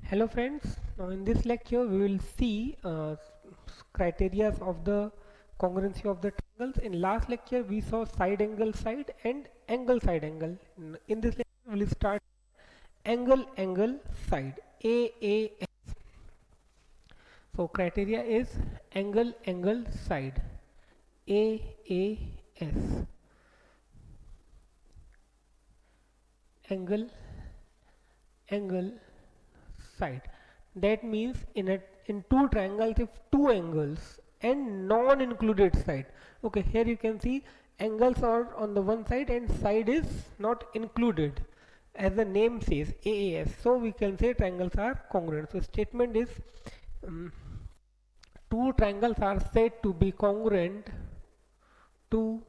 Hello friends, now in this lecture we will see criteria of the congruency of the triangles. In last lecture we saw side angle side and angle side angle. In this lecture we will start angle angle side AAS. So criteria is angle angle side AAS, angle angle side. That means in two triangles, if two angles and non-included side. Okay, here you can see angles are on the one side and side is not included, as the name says AAS. So we can say triangles are congruent. So statement is um, two triangles are said to be congruent. Two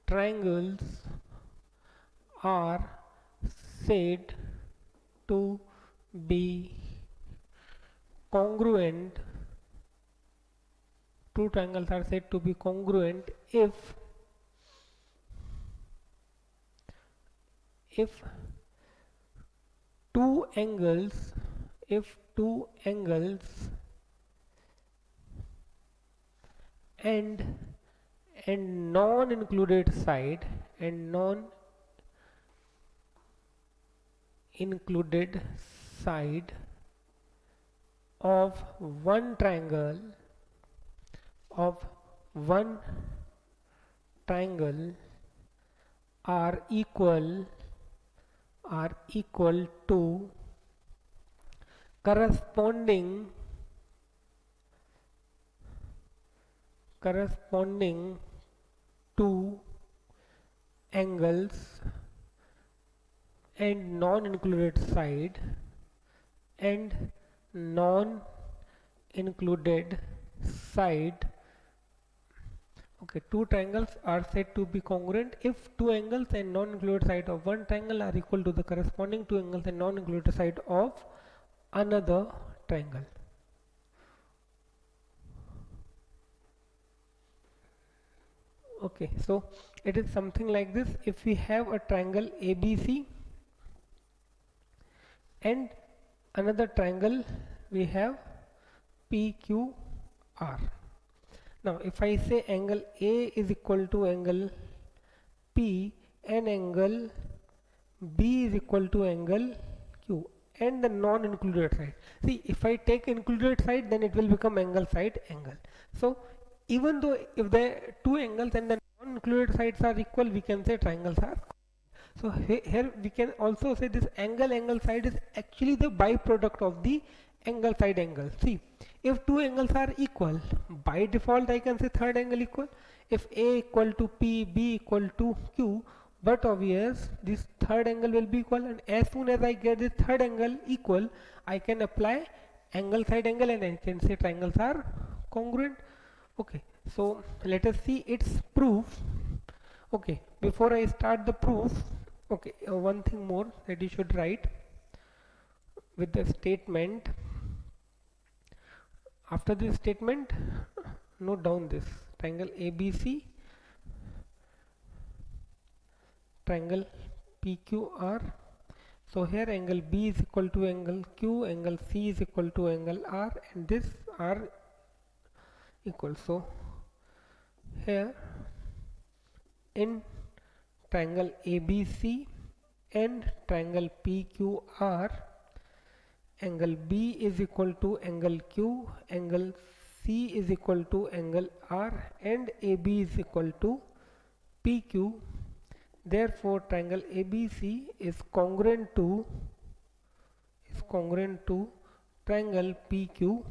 triangles are said to be congruent. Two triangles are said to be congruent if two angles if two angles and non included side and non included side of one triangle of one triangle are equal to corresponding two angles and non-included side and non-included side. Okay, two triangles are said to be congruent if two angles and non-included side of one triangle are equal to the corresponding two angles and non-included side of another triangle. Okay, so it is something like this. If we have a triangle ABC and another triangle we have PQR. Now if I say angle A is equal to angle P and angle B is equal to angle Q and the non-included side. See, if I take included side, then it will become angle side angle. So even though if the two angles and the non-included sides are equal, we can say triangles are. So here we can also say this angle angle side is actually the byproduct of the angle side angle. See, if two angles are equal, by default I can say third angle equal. If A equal to P, B equal to Q, but obvious this third angle will be equal, and as soon as I get this third angle equal, I can apply angle side angle and I can say triangles are congruent. Okay, so let us see its proof. Okay, before I start the proof, okay, one thing more that you should write with the statement. After this statement, note down this triangle ABC, triangle PQR. So here angle B is equal to angle Q, angle C is equal to angle R, and this are equal. So here in triangle ABC and triangle PQR, angle B is equal to angle Q, angle C is equal to angle R, and AB is equal to PQ. Therefore triangle ABC is congruent to triangle PQR.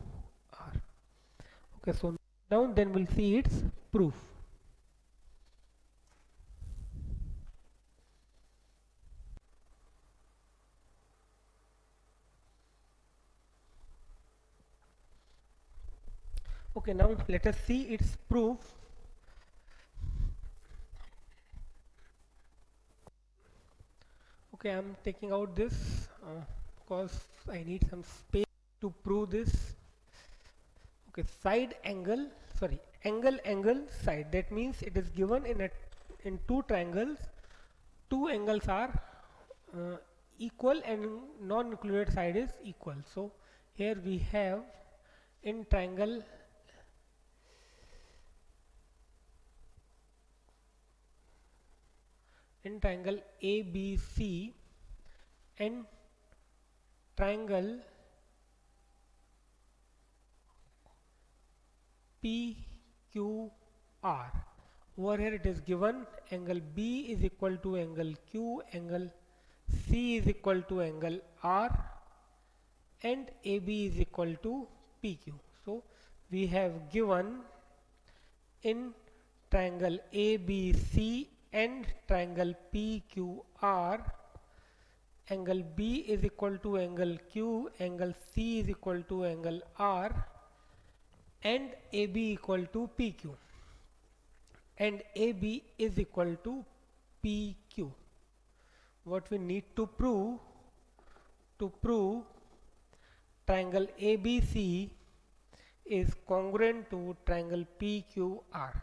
Okay, so now then we'll see its proof. Okay, now let us see its proof. Okay, I'm taking out this because I need some space to prove this. Okay, side angle, sorry, angle angle side. That means it is given in two triangles. Two angles are equal and non-included side is equal. So here we have in triangle ABC and triangle PQR. Over here it is given angle B is equal to angle Q, angle C is equal to angle R, and AB is equal to PQ. So we have given in triangle ABC and triangle PQR, angle B is equal to angle Q, angle C is equal to angle R, and AB equal to PQ, and AB is equal to PQ. What we need to prove triangle ABC is congruent to triangle PQR.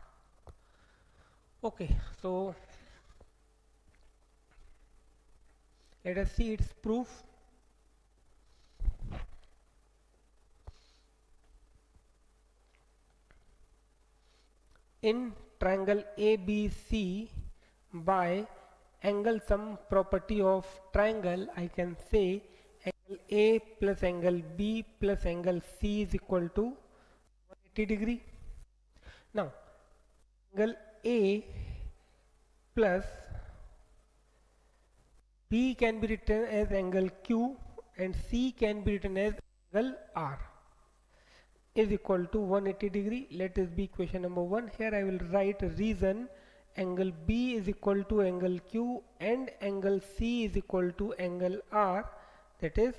Okay, so let us see its proof. In triangle ABC, by angle sum property of triangle, I can say angle A plus angle B plus angle C is equal to 180 degree. Now angle A plus B can be written as angle Q and C can be written as angle R is equal to 180 degree. Let this be equation number 1. Here I will write a reason angle B is equal to angle Q and angle C is equal to angle R, that is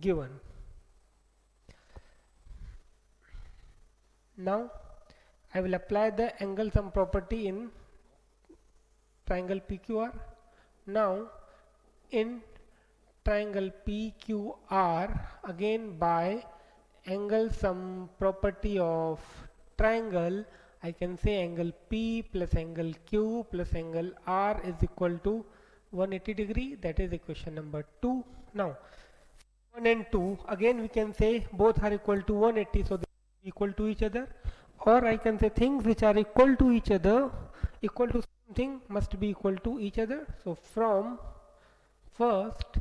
given. Now I will apply the angle sum property in triangle PQR. Now in triangle PQR, again by angle sum property of triangle, I can say angle P plus angle Q plus angle R is equal to 180 degree, that is equation number 2. Now 1 and 2, again we can say both are equal to 180, so they are equal to each other, or I can say things which are equal to each other, equal to something, must be equal to each other. So from first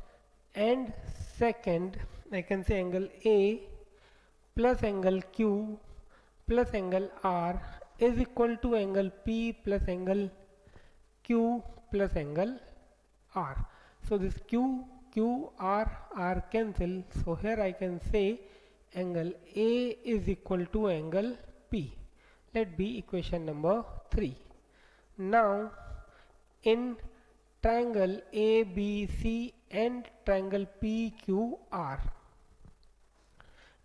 and second, I can say angle A plus angle Q plus angle R is equal to angle P plus angle Q plus angle R. So this R cancel. So here I can say angle A is equal to angle P. Let be equation number 3. Now in triangle ABC and triangle PQR,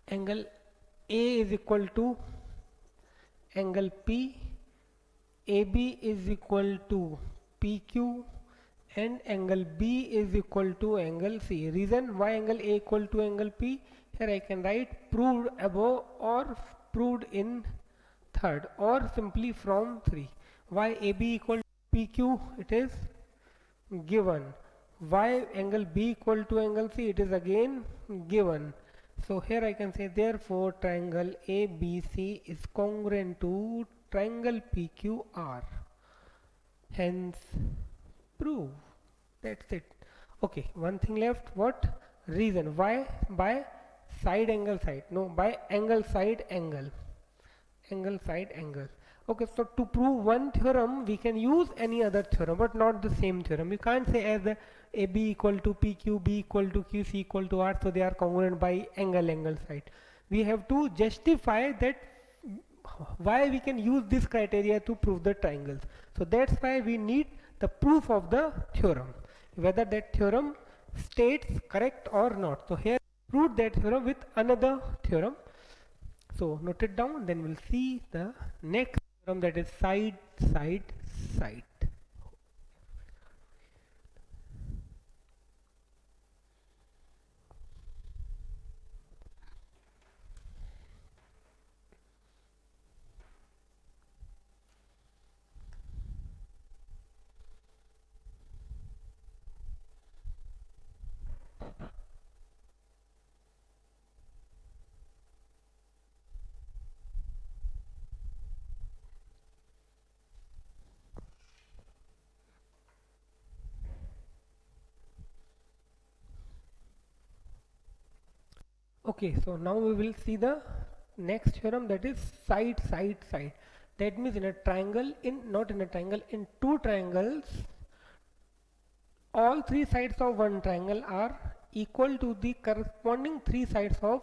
angle A is equal to angle P, AB is equal to PQ, and angle B is equal to angle C. Reason why angle A equal to angle P, here I can write proved above or proved in third or simply from 3. Why AB equal to PQ, it is given. Why angle B equal to angle C, it is again given. So here I can say therefore triangle ABC is congruent to triangle PQR. Hence prove. That's it. Okay, one thing left. What? Reason. Why? By side angle side. No, by angle side angle. Angle side angle. Okay, so to prove one theorem we can use any other theorem but not the same theorem. You can't say as the AB equal to PQ, B equal to Q, C equal to R, so they are congruent by angle side. We have to justify that why we can use this criteria to prove the triangles. So that's why we need the proof of the theorem, whether that theorem states correct or not. So here prove that theorem with another theorem. So note it down, then we'll see the next theorem, that is side, side, side. Okay, so now we will see the next theorem, that is side side side. That means in a triangle, not in a triangle, in two triangles, all three sides of one triangle are equal to the corresponding three sides of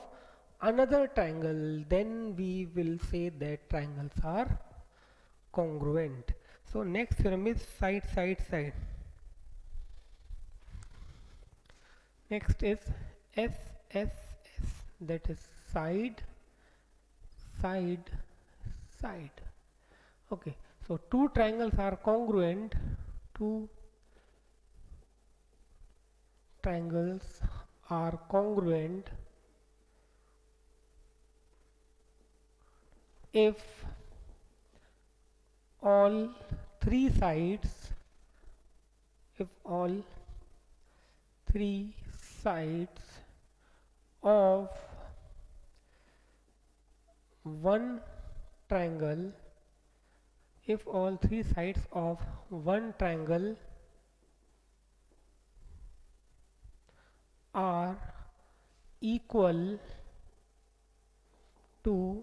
another triangle. Then we will say that triangles are congruent. So next theorem is side side side. Next is SSS, that is side side side. Okay, so two triangles are congruent. Two triangles are congruent if all three sides, if all three sides of one triangle, if all three sides of one triangle are equal to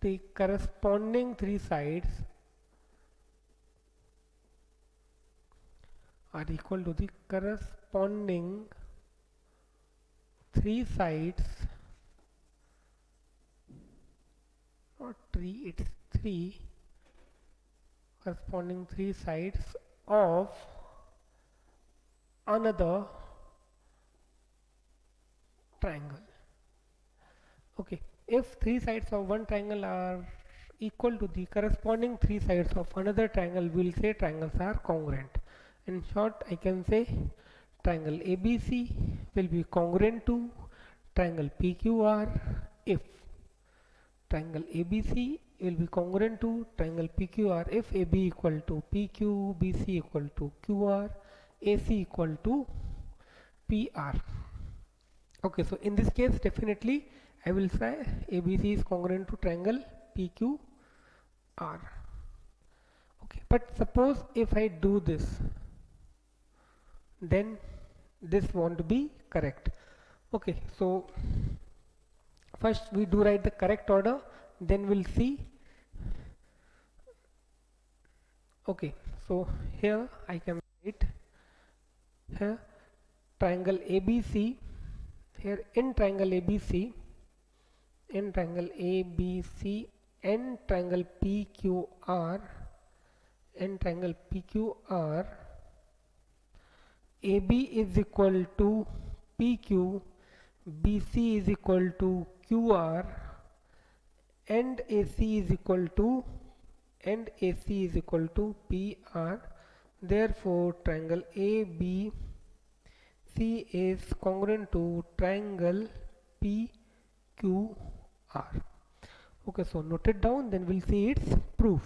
the corresponding three sides, are equal to the corresponding three sides, not three, it's three, corresponding three sides of another triangle. Okay, if three sides of one triangle are equal to the corresponding three sides of another triangle, we will say triangles are congruent. In short, I can say triangle ABC will be congruent to triangle PQR if triangle ABC will be congruent to triangle PQR if AB equal to PQ, BC equal to QR, AC equal to PR. Okay, so in this case definitely I will say ABC is congruent to triangle PQR. Okay, but suppose if I do this, then this won't be correct. Okay, so first we do write the correct order, then we'll see. Okay, so here I can write here triangle ABC, here in triangle ABC, in triangle ABC and triangle PQR, and triangle PQR, AB is equal to PQ, BC is equal to QR, and AC is equal to PR. Therefore, triangle ABC is congruent to triangle PQR. Okay, so note it down, then we'll see its proof.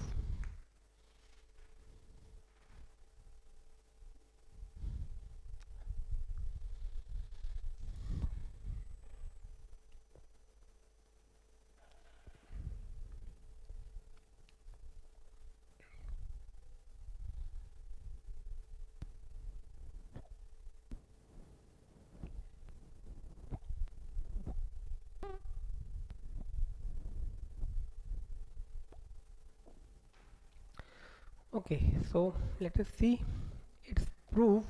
Okay, so let us see its proof.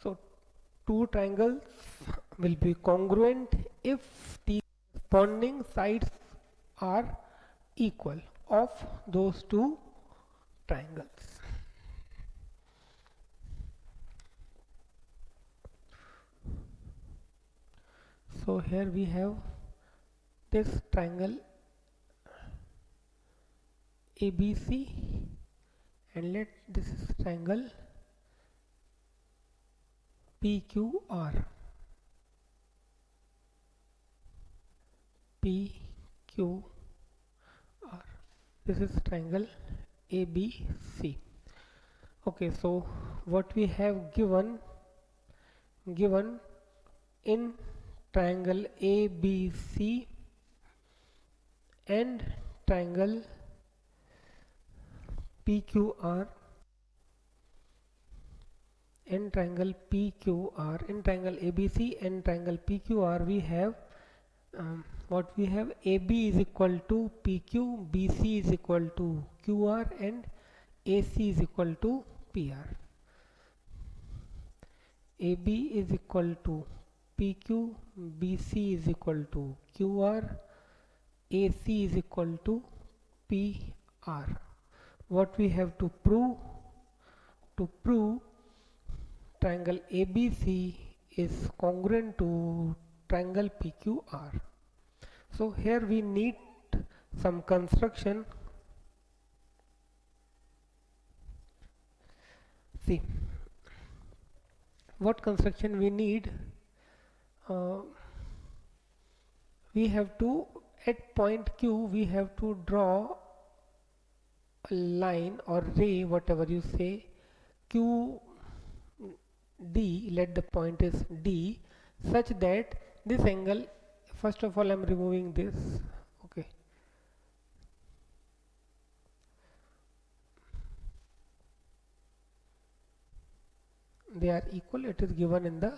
So two triangles will be congruent if the corresponding sides are equal of those two triangles. So here we have this triangle ABC, and let this is triangle PQR. PQR. This is triangle ABC. Okay, so what we have given in triangle ABC and triangle PQR and triangle PQR, in triangle ABC and triangle PQR we have what we have, AB is equal to PQ, BC is equal to QR, and AC is equal to PR. AB is equal to PQ, BC is equal to QR, AC is equal to PR. What we have to prove? To prove triangle ABC is congruent to triangle PQR. So here we need some construction. See what construction we need. We have to, at point Q we have to draw a line or ray, whatever you say, Q D, let the point is D, such that this angle, first of all I am removing this, okay, they are equal, it is given in the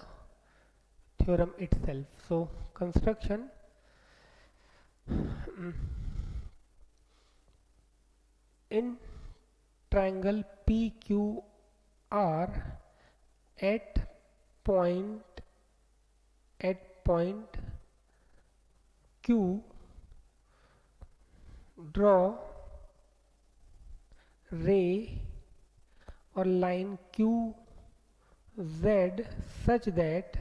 theorem itself. So construction, in triangle PQR at point Q, draw ray or line QZ such that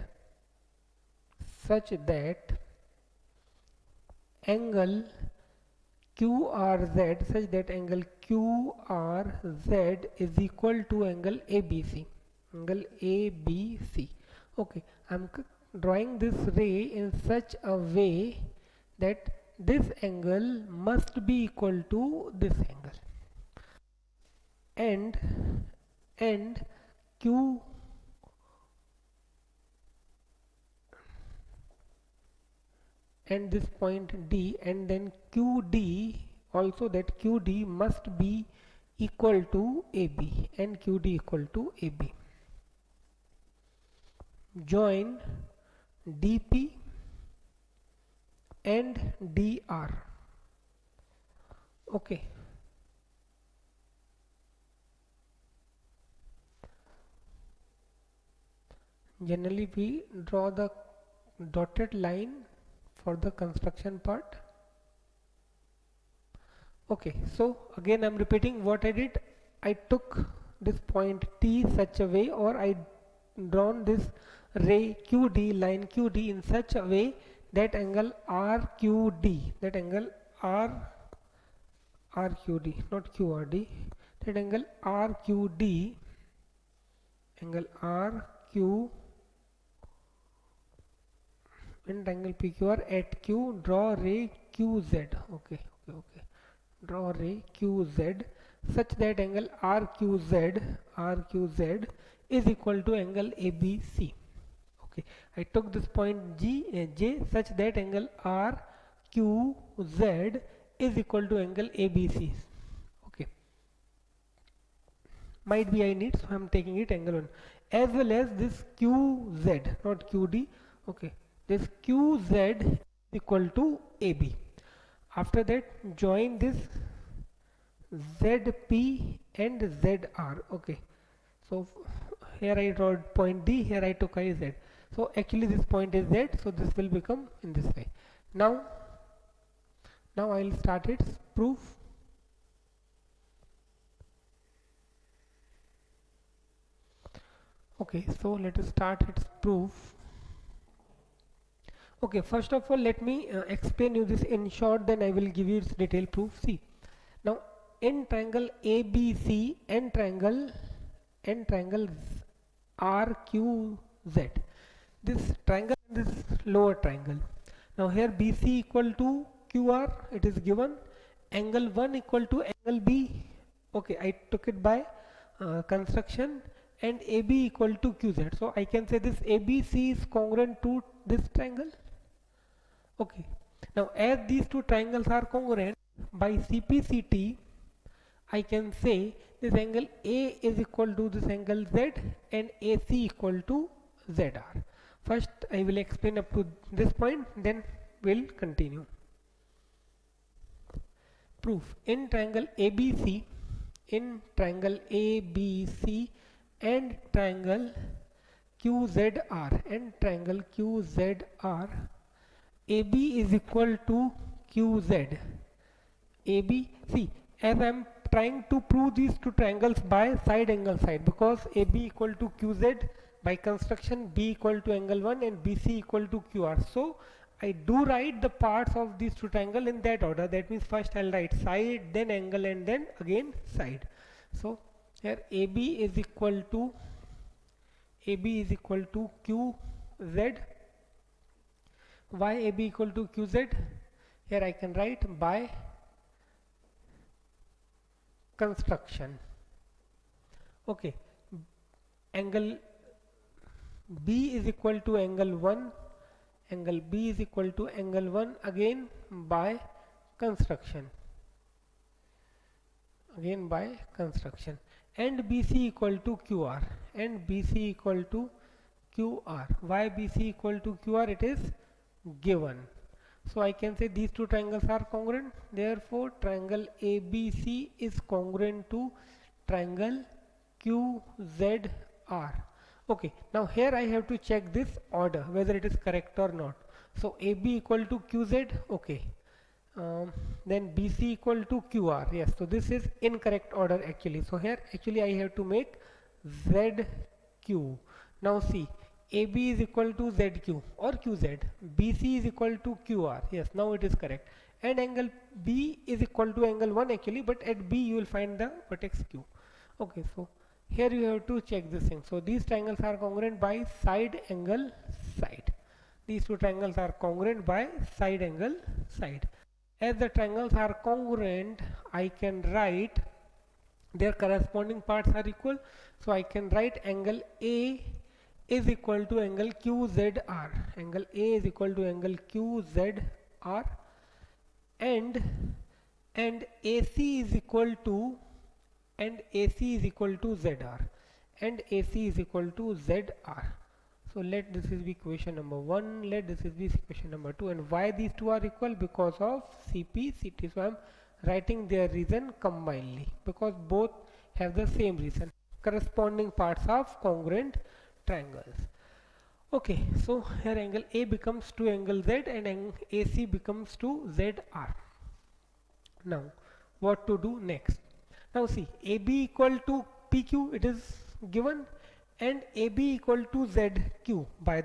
angle QRZ, such that angle QRZ is equal to angle ABC, okay. I'm drawing this ray in such a way that this angle must be equal to this angle, and Q and this point D, and then QD also, that QD must be equal to AB, and QD equal to AB. Join DP and DR, okay. Generally we draw the dotted line for the construction part, okay. So again I'm repeating what I did. I took this point T such a way, or I drawn this ray QD, line QD in such a way that angle RQD, that angle RQD, not QRD, that angle RQD, angle RQ in triangle PQR at Q, draw ray QZ, okay, draw ray QZ such that angle RQZ is equal to angle ABC, okay. I took this point J such that angle RQZ is equal to angle ABC, okay. Might be I need, so I am taking it angle 1, as well as this QZ, not QD, okay. This QZ is equal to AB. After that join this ZP and ZR, okay. So here I draw point D, here I took I Z, so actually this point is Z, so this will become in this way. Now I will start its proof. Okay, so let us start its proof. Okay, first of all let me explain you this in short, then I will give you its detailed proof. See, now in triangle ABC and triangle RQZ, this triangle and this lower triangle, now here BC equal to QR, it is given, angle 1 equal to angle B, okay, I took it by construction, and AB equal to QZ, so I can say this ABC is congruent to this triangle, okay. Now as these two triangles are congruent, by CPCT I can say this angle A is equal to this angle Z and AC equal to ZR. First I will explain up to this point, then we'll continue. Proof. In triangle ABC, and triangle QZR, AB is equal to QZ. AB, see, as I am trying to prove these two triangles by side angle side, because AB equal to QZ by construction, B equal to angle 1 and BC equal to QR. So I do write the parts of these two triangles in that order. That means first I'll write side, then angle, and then again side. So here AB is equal to QZ. Why AB equal to QZ? Here I can write by construction. Okay, angle B is equal to angle 1, angle B is equal to angle 1 again by construction, and BC equal to QR, Why BC equal to QR? It is given. So I can say these two triangles are congruent. Therefore triangle ABC is congruent to triangle QZR. Okay, now here I have to check this order whether it is correct or not. So AB equal to QZ, okay. Then BC equal to QR, yes. So this is incorrect order actually. So here actually I have to make ZQ. Now see, AB is equal to ZQ or QZ, BC is equal to QR, yes, now it is correct, and angle B is equal to angle 1 actually, but at B you will find the vertex Q. Okay, so here you have to check this thing. So these triangles are congruent by side angle side. These two triangles are congruent by side angle side. As the triangles are congruent, I can write their corresponding parts are equal. So I can write angle A is equal to angle QZR. Angle A is equal to angle QZR, and AC is equal to ZR, and AC is equal to ZR. So let this is equation number 1, let this is equation number 2, and why these two are equal? Because of CP, CT. So I am writing their reason combinedly because both have the same reason, corresponding parts of congruent triangles. Okay, so here angle A becomes to angle Z and AC becomes to ZR. Now what to do next? Now see, AB equal to PQ, it is given, and AB equal to ZQ by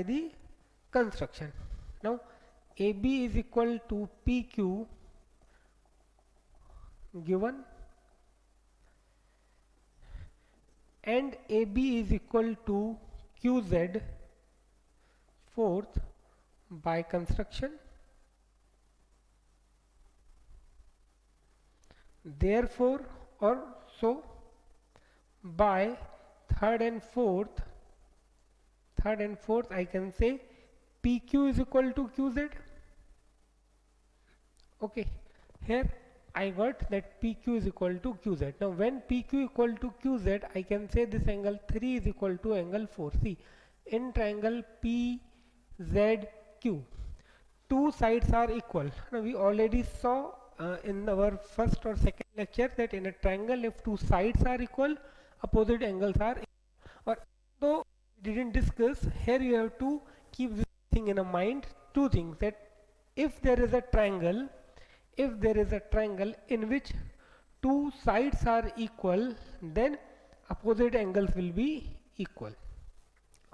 the construction. Now AB is equal to PQ given, and AB is equal to QZ fourth by construction. Therefore, or so by third and fourth I can say PQ is equal to QZ. Okay, here I got that PQ is equal to QZ. Now when PQ equal to QZ, I can say this angle 3 is equal to angle 4. See, in triangle PZQ, two sides are equal. Now we already saw in our first or second lecture that in a triangle, if two sides are equal, opposite angles are equal. Or though we didn't discuss, here you have to keep this thing in a mind. Two things, that if there is a triangle in which two sides are equal, then opposite angles will be equal.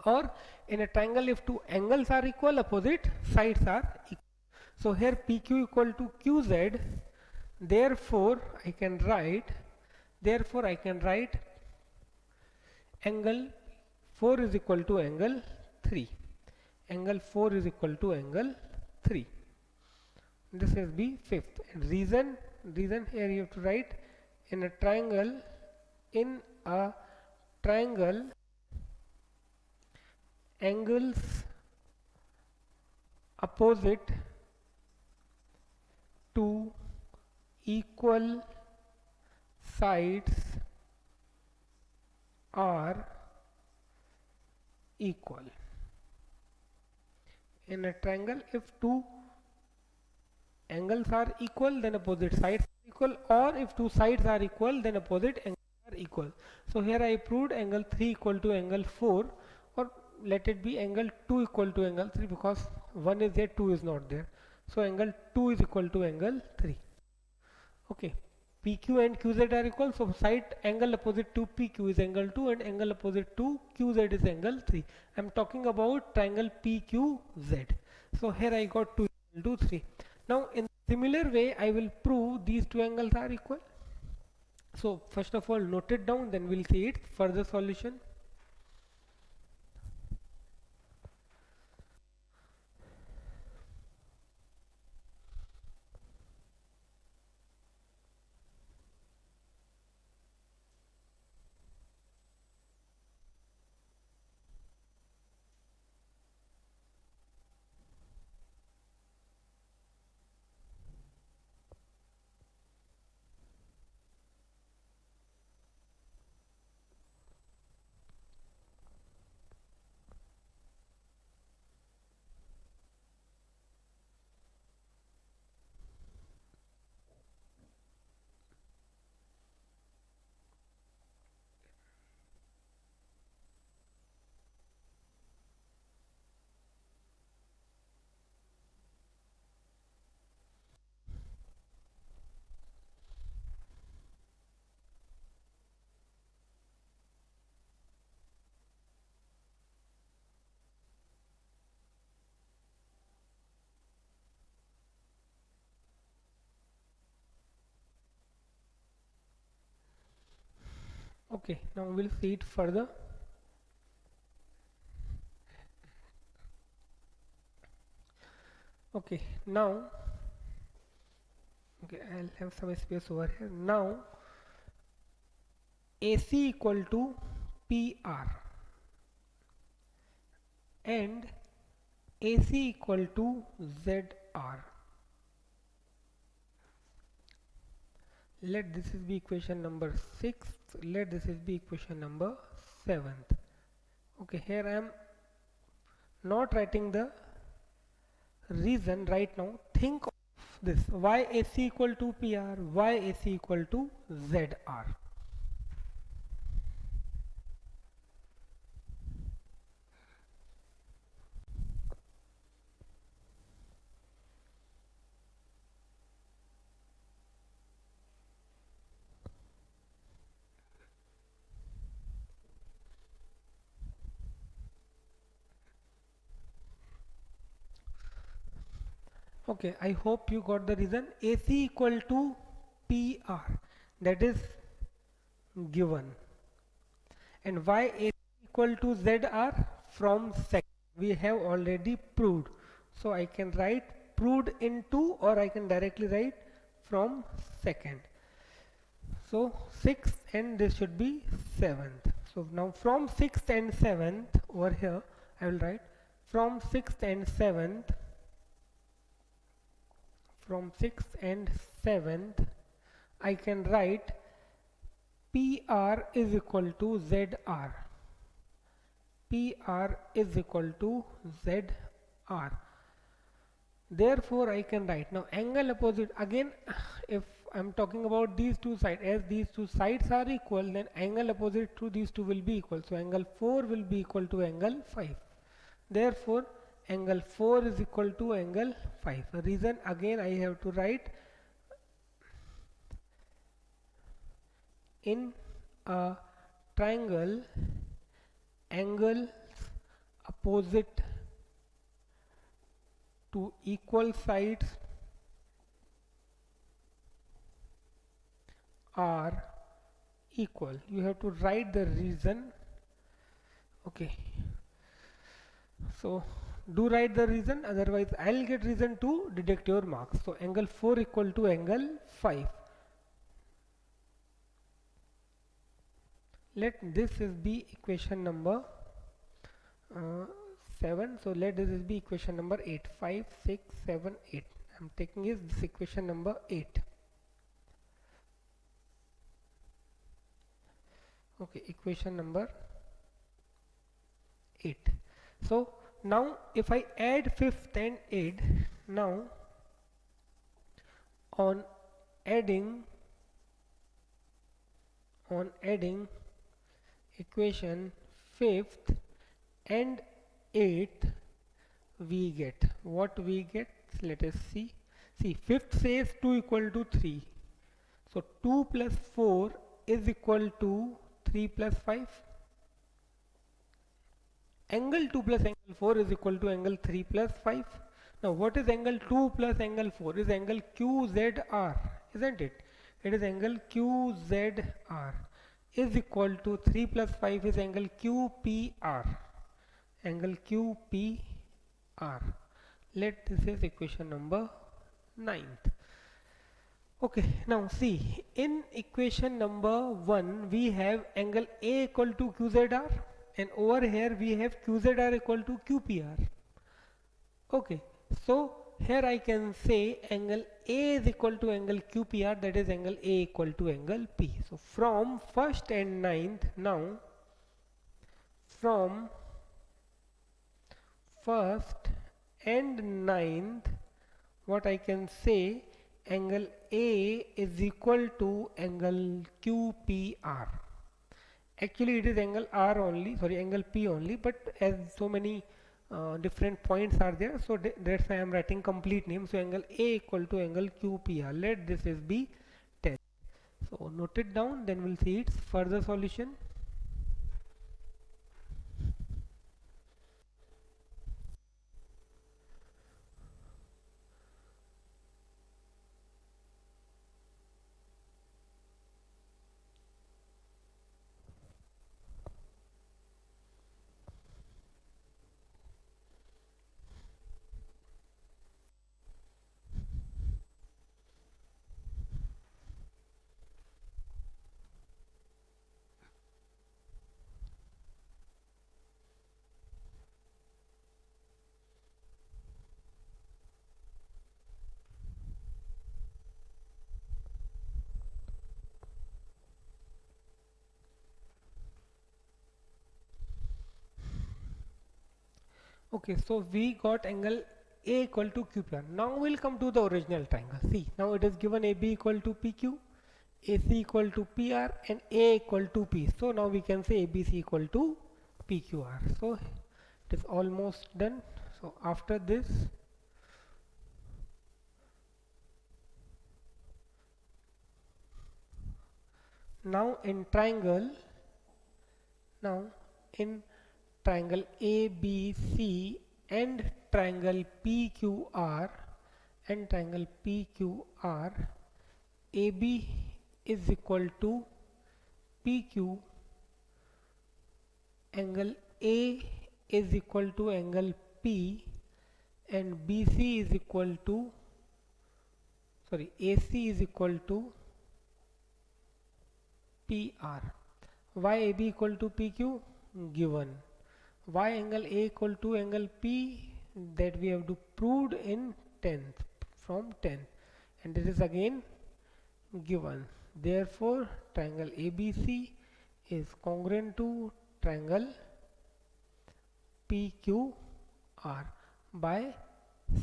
Or in a triangle, if two angles are equal, opposite sides are equal. So here PQ equal to QZ, therefore I can write angle 4 is equal to angle 3. Angle 4 is equal to angle 3. This is the fifth. And reason here you have to write, in a triangle angles opposite to equal sides are equal. In a triangle, if two angles are equal, then opposite sides are equal, or if two sides are equal, then opposite angles are equal. So here I proved angle 3 equal to angle 4, or let it be angle 2 equal to angle 3, because 1 is there, 2 is not there. So angle 2 is equal to angle 3. Okay, PQ and QZ are equal, so side angle opposite to PQ is angle 2 and angle opposite to QZ is angle 3. I am talking about triangle PQZ. So here I got 2 equal to 3. Now in similar way I will prove these two angles are equal. So first of all note it down, then we'll see its further solution. Okay, now we'll see it further. Okay, now okay, I'll have some space over here. Now AC equal to PR and AC equal to ZR. Let this is be equation number 6, let this is be equation number 7th. Okay, here I am not writing the reason right now. Think of this: why AC equal to PR, why AC equal to ZR. Okay, I hope you got the reason. AC equal to PR, that is given, and why AC equal to ZR? From second we have already proved, so I can write proved into, or I can directly write from second. So 6th and this should be 7th. So now from 6th and 7th over here I will write from 6th and 7th, from 6th and 7th I can write PR is equal to ZR. PR is equal to ZR. Therefore I can write now angle opposite. Again, if I'm talking about these two sides, as these two sides are equal, then angle opposite to these two will be equal. So angle 4 will be equal to angle 5. Therefore angle 4 is equal to angle 5. The reason, again I have to write in a triangle angles opposite to equal sides are equal. You have to write the reason. Okay, so do write the reason, otherwise I'll get reason to deduct your marks. So angle 4 equal to angle 5. Let this is be equation number 7. So let this is be equation number 8. 5, 6, 7, 8. I'm taking is this equation number 8. Okay, equation number 8. So now if I add fifth and 8, now on adding equation fifth and eighth, we get what we get. Let us see, fifth says 2 equal to 3, so 2 plus 4 is equal to 3 plus 5. Angle 2 plus angle 4 is equal to angle 3 plus 5. Now what is angle 2 plus angle 4? Is angle QZR, isn't it? It is angle QZR is equal to 3 plus 5 is angle QPR. Angle QPR. Let this is equation number 9th. Okay, now see, in equation number 1 we have angle A equal to QZR, and over here we have QZR equal to QPR. Okay, so here I can say angle A is equal to angle QPR, that is angle A equal to angle P. So from first and ninth, now from first and ninth, what I can say, angle A is equal to angle QPR. Actually it is angle R only, sorry, angle P only, but as so many different points are there, so that's why I am writing complete name. So angle A equal to angle QPR. Let this is be 10. So note it down, then we'll see its further solution. Okay, so we got angle A equal to QPR. Now we'll come to the original triangle. See, now it is given AB equal to PQ, AC equal to PR, and A equal to P. So now we can say ABC equal to PQR. So it is almost done. So after this, now in triangle, now in triangle ABC and triangle PQR and triangle PQR, AB is equal to PQ, angle A is equal to angle P, and BC is equal to, sorry, AC is equal to PR. Why AB equal to PQ? Given. Why angle A equal to angle P? That we have to prove in 10th, from 10, and this is again given. Therefore triangle ABC is congruent to triangle PQR by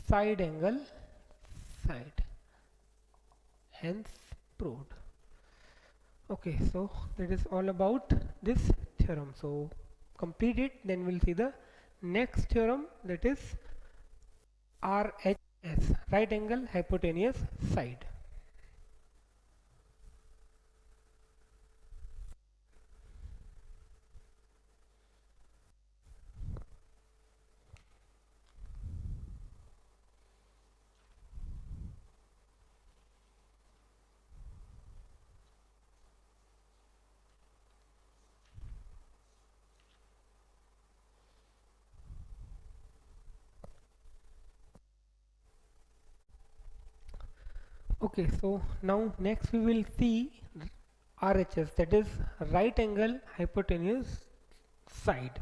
side angle side, hence proved. Okay, so that is all about this theorem. So complete it, then we'll see the next theorem, that is RHS, right angle hypotenuse side. Okay, so now next we will see RHS, that is right angle hypotenuse side.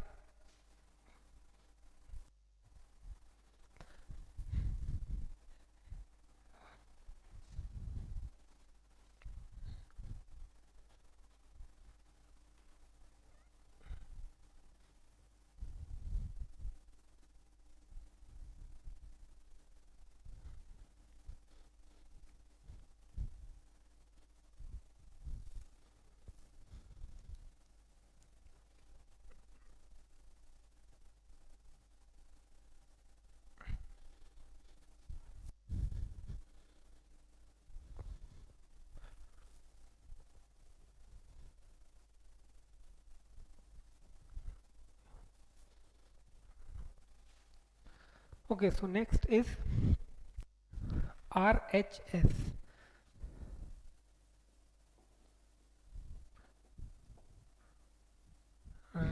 Okay, so next is RHS,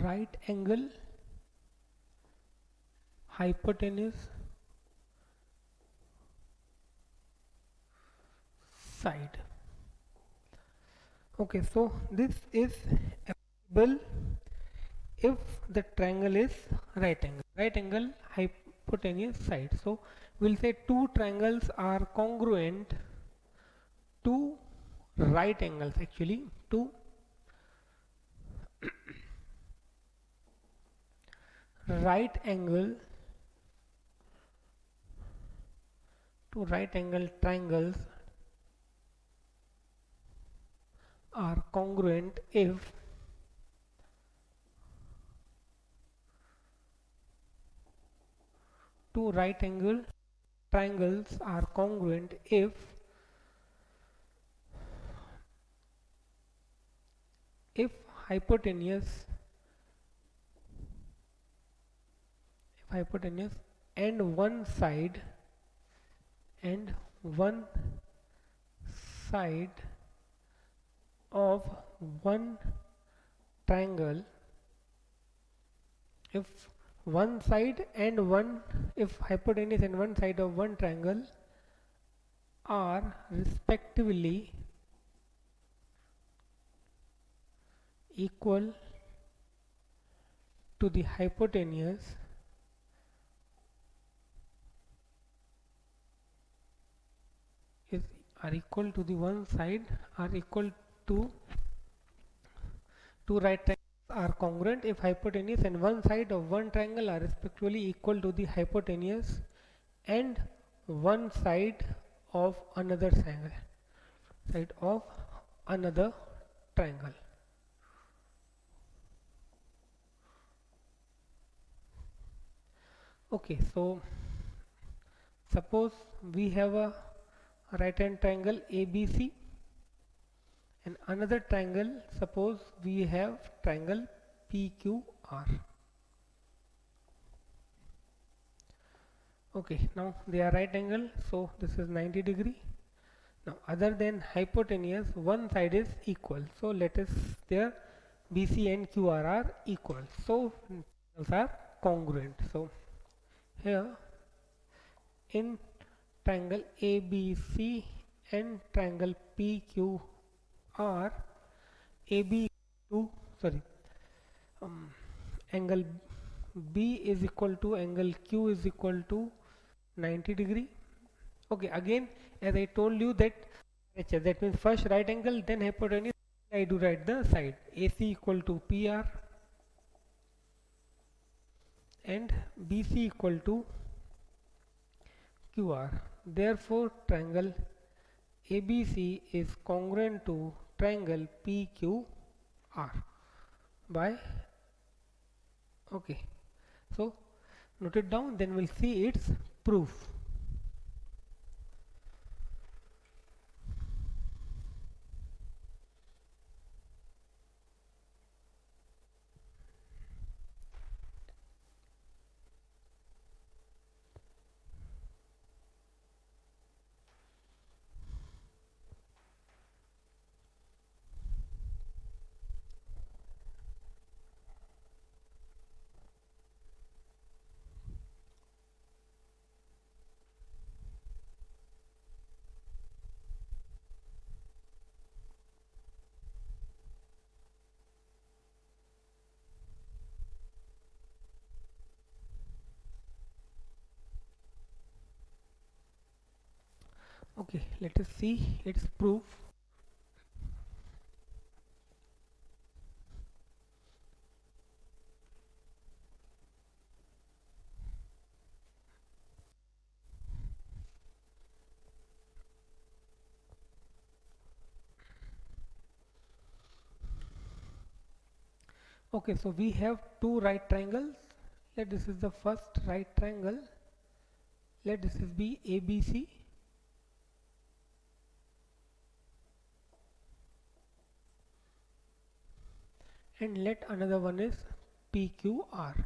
right angle hypotenuse side. Okay, so this is applicable if the triangle is right angle hypotenuse side. So we'll say two triangles are congruent to right angles, actually two right angle right angle triangles are congruent if two right angle triangles are congruent if hypotenuse hypotenuse and one side of one triangle, if one side and one if hypotenuse and one side of one triangle are respectively equal to the hypotenuse is are equal to the one side are equal to two right triangles are congruent if hypotenuse and one side of one triangle are respectively equal to the hypotenuse and one side of another triangle. Okay, so suppose we have a right hand triangle ABC and another triangle, suppose we have triangle PQR. Okay, now they are right angle, so this is 90 degree. Now other than hypotenuse, one side is equal, so let us there BC and QR are equal, so triangles are congruent. So here in triangle ABC and triangle PQR, AB to sorry angle B is equal to angle Q is equal to 90 degree. Okay, again as I told you that that means first right angle then hypotenuse, I do write the side AC equal to PR and BC equal to QR. Therefore triangle ABC is congruent to triangle PQR by okay. So note it down, then we'll see its proof. Okay, let us see its proof. Okay, so we have two right triangles. Let this is the first right triangle. Let this is be ABC and let another one is PQR.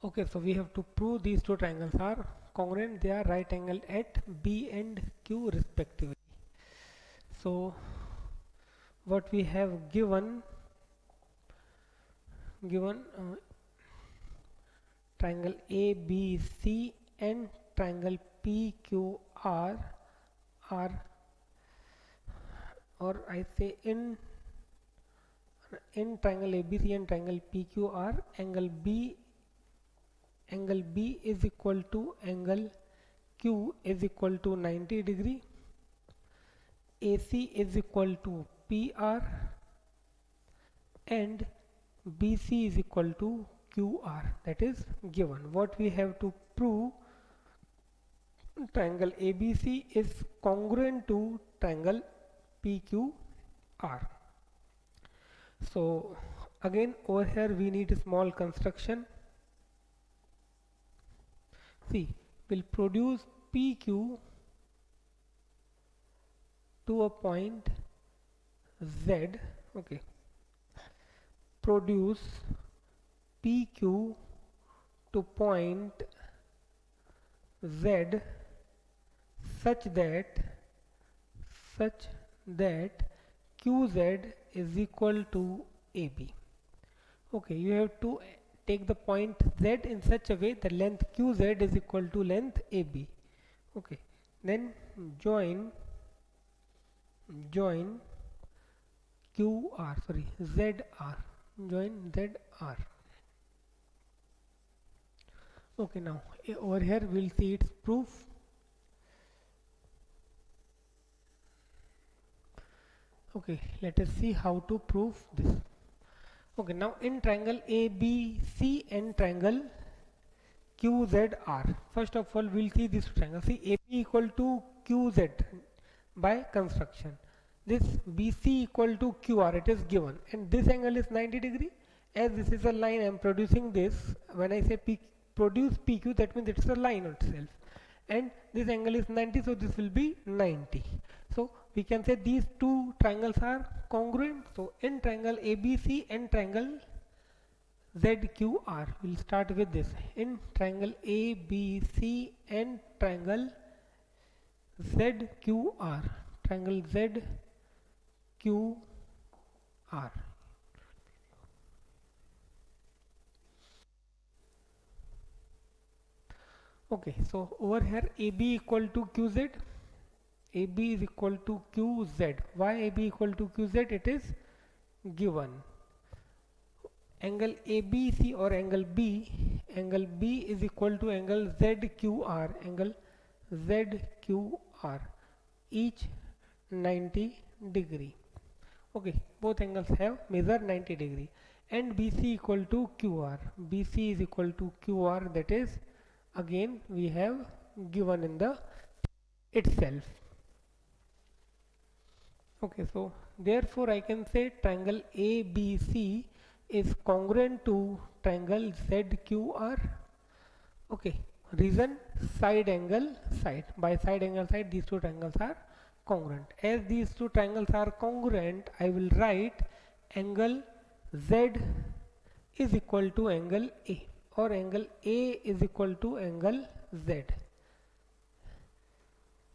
Okay, so we have to prove these two triangles are congruent. They are right angle at B and Q respectively. So what we have given triangle ABC and triangle PQR are, or I say in triangle ABC and triangle PQR, angle B is equal to angle Q is equal to 90 degree, AC is equal to PR, and BC is equal to QR. That is given. What we have to prove, triangle ABC is congruent to triangle PQR. So again over here we need a small construction. See, we'll produce PQ to a point Z. Okay, produce PQ to point Z such that QZ is equal to AB. Okay, you have to take the point Z in such a way that length QZ is equal to length AB. Okay, then join QR, sorry, ZR, join ZR. Okay, now over here we'll see its proof. Okay, let us see how to prove this. Okay, now in triangle ABC and triangle QZR, first of all we'll see this triangle. See, AB equal to QZ by construction. This BC equal to QR, it is given, and this angle is 90 degree. As this is a line, I am producing this. When I say produce PQ, that means it's a line itself, and this angle is 90, so this will be 90. So we can say these two triangles are congruent. So in triangle ABC and triangle ZQR, we'll start with this. In triangle ABC and triangle ZQR, triangle ZQR. Okay, so over here AB equal to QZ, AB is equal to QZ. Why AB equal to QZ? It is given. Angle ABC or angle B is equal to angle ZQR, angle ZQR, each 90 degree. Okay, both angles have measure 90 degree, and BC equal to QR. BC is equal to QR, that is again we have given in the itself. Okay, so therefore I can say triangle ABC is congruent to triangle ZQR. Okay, reason, side angle side. By side angle side, these two triangles are congruent. As these two triangles are congruent, I will write angle Z is equal to angle A, or angle A is equal to angle Z.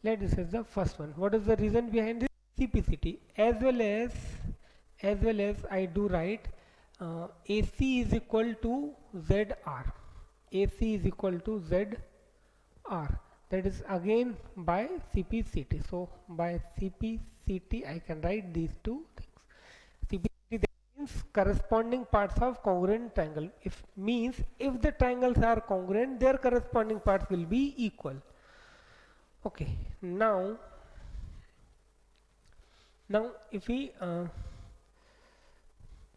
This is the first one. What is the reason behind this? CPCT. As well as I do write AC is equal to ZR. AC is equal to ZR. That is again by CPCT. So by CPCT I can write these two things. CPCT, that means corresponding parts of congruent triangle. If the triangles are congruent, their corresponding parts will be equal. Okay, now if we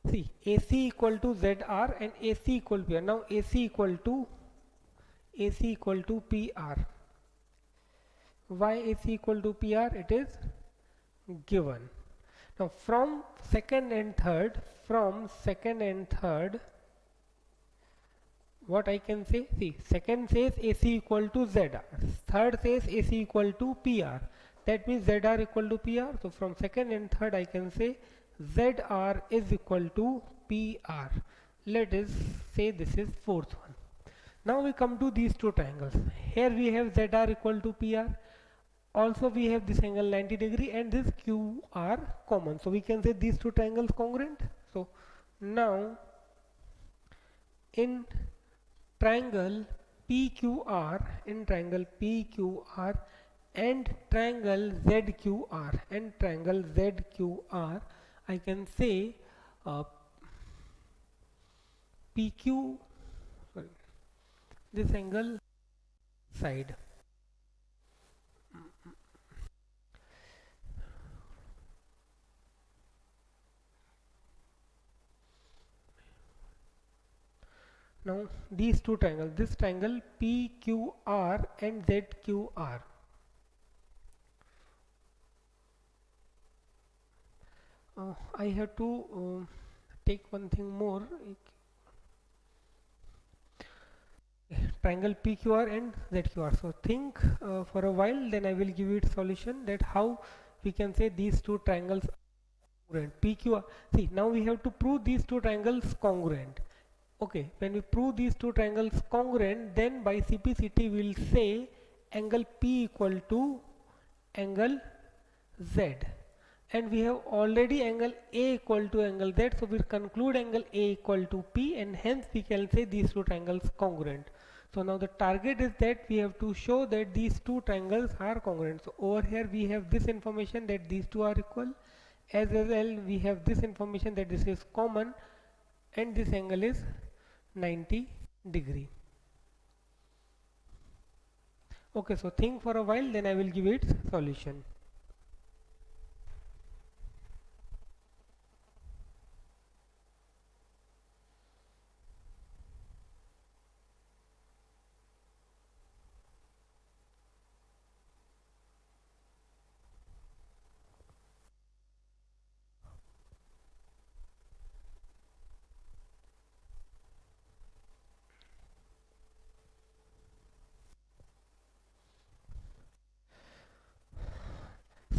see AC equal to ZR and AC equal to PR. Now AC equal to PR. Why AC equal to PR? It is given. Now from second and third, what I can say? See, second says AC equal to ZR, third says AC equal to PR. That means ZR equal to PR. So from second and third I can say ZR is equal to PR. Let us say this is fourth one. Now we come to these two triangles. Here we have ZR equal to PR. Also we have this angle 90 degree and this QR common. So we can say these two triangles congruent. So now in triangle PQR, in triangle PQR and triangle ZQR, I can say PQ, sorry, this angle side. Now these two triangles, this triangle PQR and ZQR, I have to take one thing more. Triangle PQR and ZQR. So think for a while, then I will give it solution that how we can say these two triangles are congruent. PQR. See, now we have to prove these two triangles congruent. Okay, when we prove these two triangles congruent, then by CPCT we will say angle P equal to angle Z, and we have already angle A equal to angle Z, so we conclude angle A equal to P, and hence we can say these two triangles congruent. So now the target is that we have to show that these two triangles are congruent. So over here we have this information that these two are equal, as well we have this information that this is common and this angle is 90 degree. Okay, so think for a while, then I will give its solution.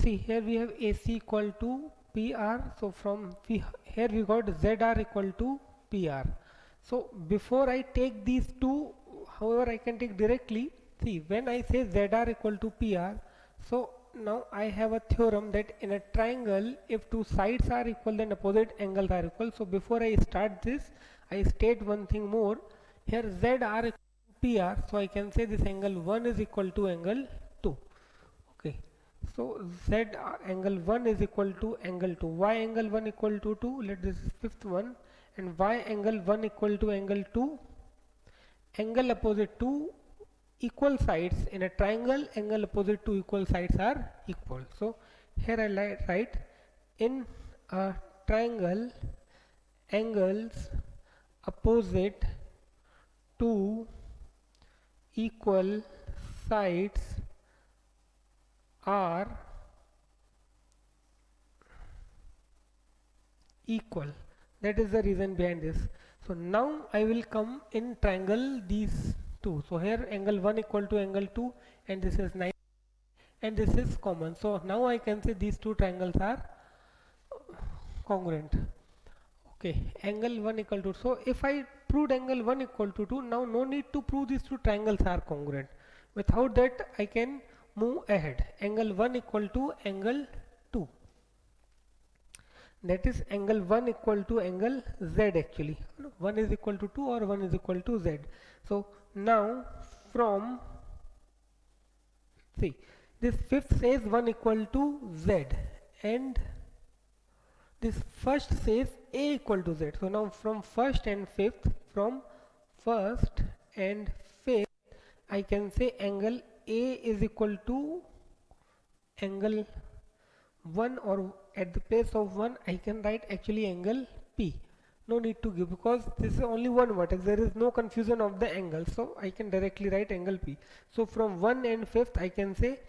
See, here we have AC equal to PR. So from here we got ZR equal to PR. So before I take these two, however I can take directly. See, when I say ZR equal to PR, so now I have a theorem that in a triangle, if two sides are equal, then opposite angles are equal. So before I start this, I state one thing more. Here ZR equal to PR, so I can say this angle 1 is equal to angle 2. Okay. So Z angle 1 is equal to angle 2. Why angle 1 equal to 2? Let this is fifth one. And why angle 1 equal to angle 2? Angle opposite two equal sides in a triangle, angle opposite two equal sides are equal. So here I write in a triangle, angles opposite two equal sides are equal. That is the reason behind this. So now I will come in triangle these two. So here angle 1 equal to angle 2, and this is 9 and this is common. So now I can say these two triangles are congruent. Okay, angle 1 equal to, so if I proved angle 1 equal to 2, now no need to prove these two triangles are congruent. Without that I can move ahead. Angle 1 equal to angle 2, that is angle 1 equal to angle Z actually. 1 is equal to 2 or 1 is equal to Z. So now from, see, this fifth says 1 equal to Z and this first says A equal to Z. So now from first and fifth, from first and fifth, I can say angle A is equal to angle 1, or at the place of 1 I can write actually angle P. No need to give, because this is only one vertex, there is no confusion of the angle, so I can directly write angle P. So from 1 and fifth I can say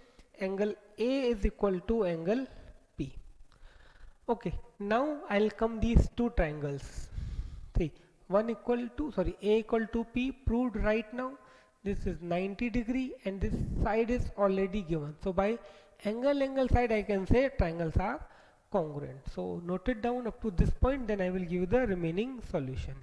angle A is equal to angle P. Okay, now I'll come these two triangles. See, A equal to P proved right now. This is 90 degree and this side is already given. So by angle side I can say triangles are congruent. So note it down up to this point, then I will give the remaining solution.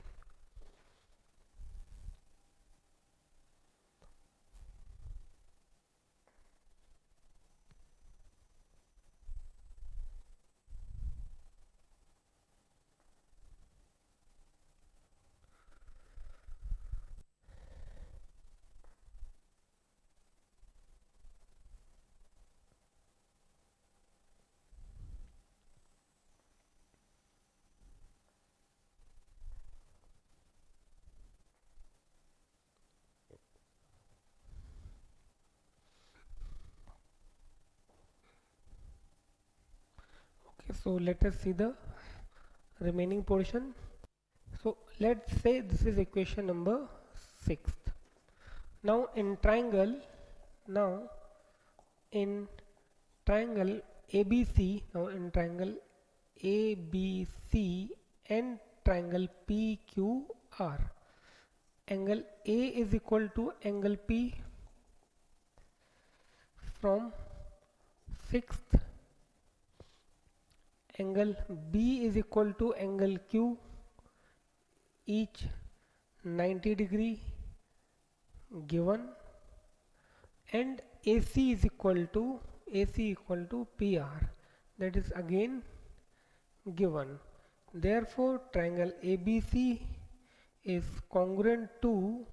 So let us see the remaining portion. So let's say this is equation number 6. Now in triangle, now in triangle ABC, now in triangle ABC and triangle PQR, angle A is equal to angle P from 6th, angle B is equal to angle Q, each 90 degree given, and AC equal to PR, that is again given. Therefore triangle ABC is congruent to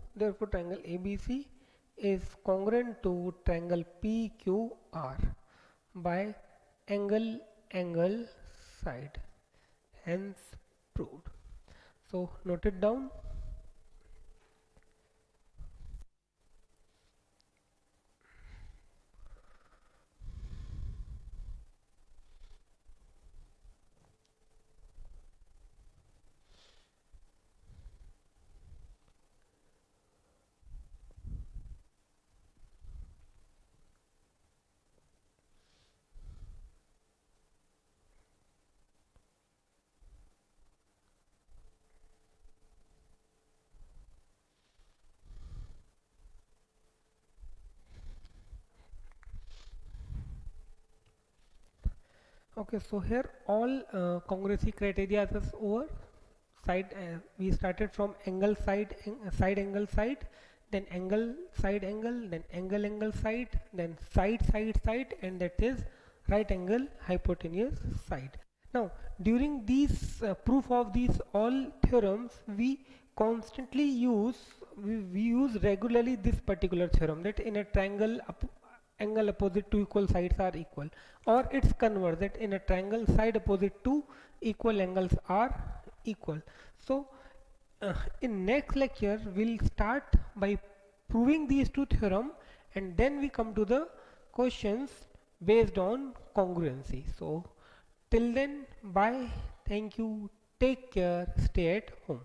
triangle PQR by angle side, hence proved. So note it down. Okay, so here all congruency criteria is over. We started from angle side angle side, then angle side angle, then angle side, then side, and that is right angle hypotenuse side. Now during these proof of these all theorems, we constantly use we use regularly this particular theorem, that in a triangle angle opposite two equal sides are equal, or it's converse, that in a triangle side opposite two equal angles are equal. So in next lecture we'll start by proving these two theorem, and then we come to the questions based on congruency. So till then, bye, thank you, take care, stay at home.